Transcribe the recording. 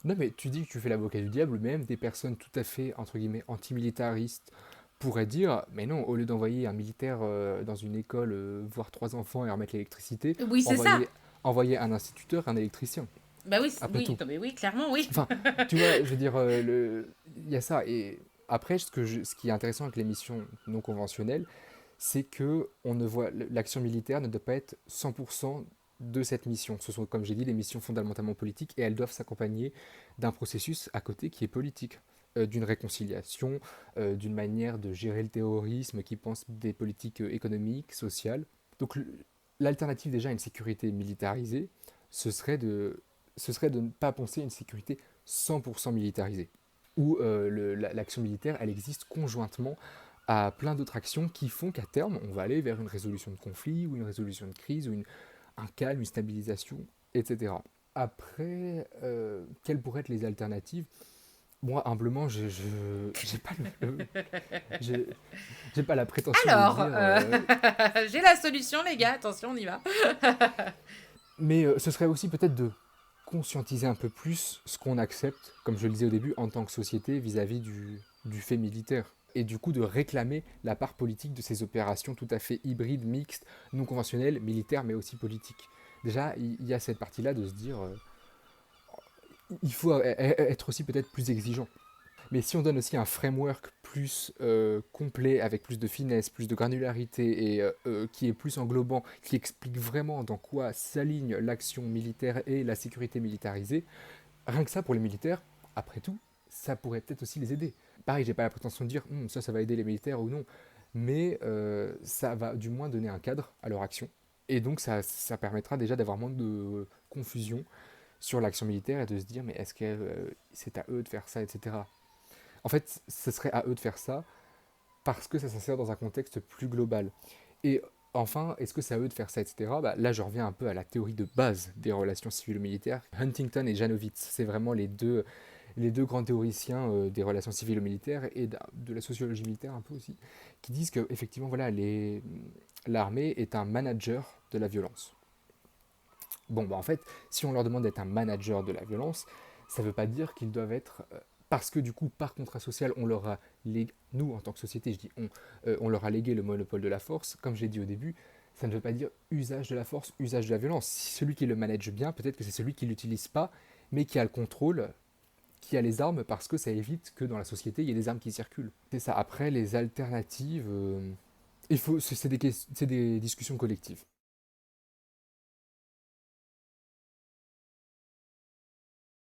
Non, mais tu dis que tu fais l'avocat du diable, même des personnes tout à fait, entre guillemets, antimilitaristes pourraient dire, mais non, au lieu d'envoyer un militaire dans une école voir trois enfants et remettre l'électricité, Oui, c'est ça. envoyer un instituteur, un électricien, Bah oui, après oui, tout. non mais oui, clairement, oui. Enfin, tu vois, je veux dire, il y a ça. Et après, ce qui est intéressant avec les missions non conventionnelles, c'est que l'action militaire ne doit pas être 100% de cette mission. Ce sont, comme j'ai dit, des missions fondamentalement politiques et elles doivent s'accompagner d'un processus à côté qui est politique, d'une réconciliation, d'une manière de gérer le terrorisme qui pense des politiques économiques, sociales. Donc l'alternative déjà à une sécurité militarisée, ce serait de, ce serait de ne pas penser à une sécurité 100% militarisée, où l'action militaire, elle existe conjointement à plein d'autres actions qui font qu'à terme, on va aller vers une résolution de conflit ou une résolution de crise ou un calme, une stabilisation, etc. Après, quelles pourraient être les alternatives? Moi, humblement, j'ai pas j'ai j'ai pas la prétention de Alors, dire, j'ai la solution, les gars. Attention, on y va. mais ce serait aussi peut-être de conscientiser un peu plus ce qu'on accepte, comme je le disais au début, en tant que société vis-à-vis du fait militaire. Et du coup de réclamer la part politique de ces opérations tout à fait hybrides, mixtes, non conventionnelles, militaires mais aussi politiques. Déjà, il y a cette partie-là de se dire, il faut être aussi peut-être plus exigeant. Mais si on donne aussi un framework plus complet, avec plus de finesse, plus de granularité et qui est plus englobant, qui explique vraiment dans quoi s'aligne l'action militaire et la sécurité militarisée, rien que ça pour les militaires, après tout, ça pourrait peut-être aussi les aider. Pareil, j'ai pas la prétention de dire ça va aider les militaires ou non, mais ça va du moins donner un cadre à leur action. Et donc ça permettra déjà d'avoir moins de confusion sur l'action militaire et de se dire mais est-ce que c'est à eux de faire ça, etc. En fait, ce serait à eux de faire ça parce que ça s'insère dans un contexte plus global. Et enfin, est-ce que c'est à eux de faire ça, etc. Bah, là, je reviens un peu à la théorie de base des relations civilo-militaires. Huntington et Janowitz, c'est vraiment les deux grands théoriciens des relations civilo-militaires et de la sociologie militaire un peu aussi, qui disent que effectivement, voilà, l'armée est un manager de la violence. Bon, bah en fait, si on leur demande d'être un manager de la violence, ça ne veut pas dire qu'ils doivent être parce que du coup, par contrat social, on leur a légué, nous en tant que société, je dis on leur a légué le monopole de la force, comme j'ai dit au début, ça ne veut pas dire usage de la force, usage de la violence. Si celui qui le manage bien, peut-être que c'est celui qui ne l'utilise pas, mais qui a le contrôle, qui a les armes, parce que ça évite que dans la société, il y ait des armes qui circulent. C'est ça. Après, les alternatives, c'est des discussions collectives.